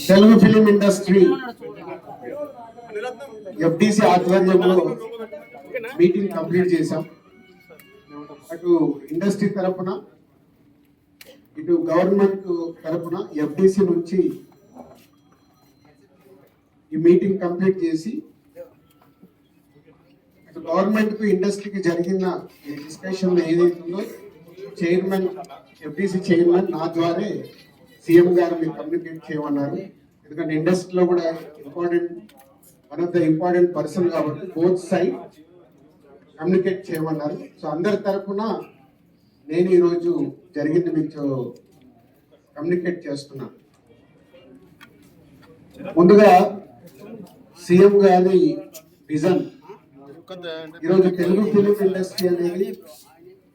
Telugu film industry FDC ఆధ్వర్యంలో meeting complete చేశాం. అటు ఇండస్ట్రీ తరపున ఇటు గవర్నమెంట్ తరపున ఎఫ్డిసి నుంచి ఈ మీటింగ్ కంప్లీట్ చేసి అటు గవర్నమెంట్ కు ఇండస్ట్రీకి జరిగిన డిస్కషన్ ఏదైతుందో చైర్మన్ ఎఫ్డిసి చైర్మన్ నా ద్వారా సీఎం గారు మీరు కమ్యూనికేట్ చేయమన్నారు. ఎందుకంటే ఇండస్ట్రీలో కూడా one of the important person కాబట్టి బోత్ సైడ్ కమ్యూనికేట్ చేయమన్నారు. సో అందరి తరఫున నేను ఈరోజు జరిగింది మీకు కమ్యూనికేట్ చేస్తున్నాను. ముందుగా సీఎం గారి విజన్. ఈరోజు తెలుగు ఫిలిం ఇండస్ట్రీ అనేది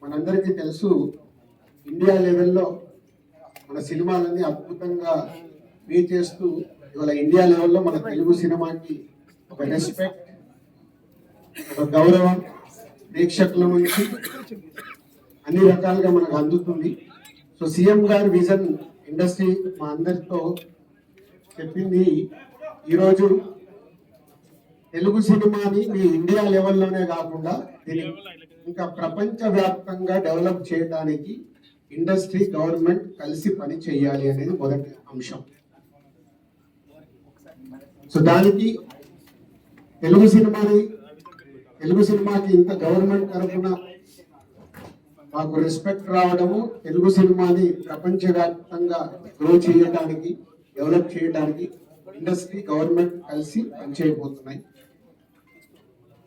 మనందరికీ తెలుసు, ఇండియా లెవెల్లో మన సినిమాలన్నీ అద్భుతంగా పే చేస్తూ ఇవాళ ఇండియా లెవెల్లో మన తెలుగు సినిమాకి ఒక రెస్పెక్ట్, ఒక గౌరవం ప్రేక్షకుల నుంచి అన్ని రకాలుగా మనకు అందుతుంది. సో సీఎం గారి విజన్ ఇండస్ట్రీ మా అందరితో చెప్పింది, ఈరోజు తెలుగు సినిమాని మీ ఇండియా లెవెల్లోనే కాకుండా దీన్ని ఇంకా ప్రపంచ వ్యాప్తంగా డెవలప్ చేయడానికి ఇండస్ట్రీ గవర్నమెంట్ కలిసి పని చేయాలి అనేది మొదటి అంశం. సో దానికి తెలుగు సినిమాకి ఇంత గవర్నమెంట్ తరఫున మాకు రెస్పెక్ట్ రావడము, తెలుగు సినిమాని ప్రపంచవ్యాప్తంగా గ్రో చేయడానికి డెవలప్ చేయడానికి ఇండస్ట్రీ గవర్నమెంట్ కలిసి పనిచేయబోతున్నాయి.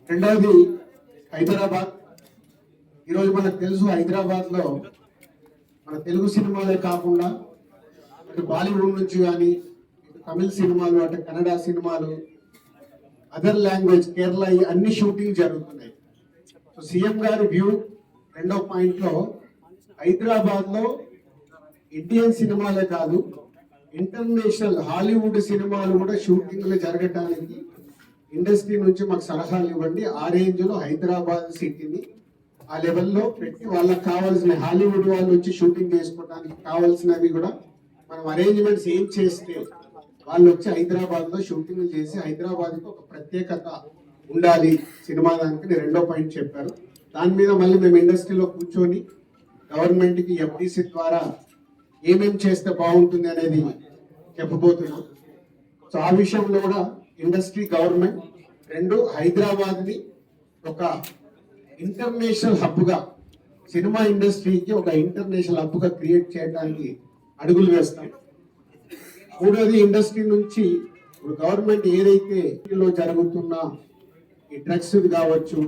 రెండవది హైదరాబాద్. ఈరోజు మనకు తెలుసు, హైదరాబాద్ లో మన తెలుగు సినిమాలే కాకుండా అటు బాలీవుడ్ నుంచి కానీ ఇటు తమిళ సినిమాలు, అటు కన్నడ సినిమాలు, అదర్ లాంగ్వేజ్, కేరళ, అన్ని షూటింగ్ జరుగుతున్నాయి. సో సీఎం గారి వ్యూ రెండో పాయింట్ లో హైదరాబాద్ లో ఇండియన్ సినిమాలే కాదు ఇంటర్నేషనల్ హాలీవుడ్ సినిమాలు కూడా షూటింగ్లు జరగటానికి ఇండస్ట్రీ నుంచి మాకు సలహాలు ఇవ్వండి. ఆ రేంజ్ లో హైదరాబాద్ సిటీని ఆ లెవెల్లో పెట్టి వాళ్ళకి కావాల్సిన హాలీవుడ్ వాళ్ళు వచ్చి షూటింగ్ చేసుకోవడానికి కావాల్సినవి కూడా మనం అరేంజ్మెంట్స్ ఏం చేస్తే వాళ్ళు వచ్చి హైదరాబాద్ లో షూటింగ్ చేసి హైదరాబాద్ కి ఒక ప్రత్యేకత ఉండాలి సినిమా దానికి రెండో పాయింట్ చెప్పారు. దాని మీద మళ్ళీ మేము ఇండస్ట్రీలో కూర్చొని గవర్నమెంట్ కి ఎఫ్డిసి ద్వారా ఏమేం చేస్తే బాగుంటుంది అనేది చెప్పబోతున్నాం. సో ఆ విషయంలో కూడా ఇండస్ట్రీ గవర్నమెంట్ రెండు హైదరాబాద్ ని ఒక ఇంటర్నేషనల్ హబ్ గా, సినిమా ఇండస్ట్రీకి ఒక ఇంటర్నేషనల్ హబ్ గా క్రియేట్ చేయడానికి అడుగులు వేస్తాం. మూడోది ఇండస్ట్రీ నుంచి ఇప్పుడు గవర్నమెంట్ ఏదైతే జరుగుతున్న ఈ డ్రగ్స్ కావచ్చు,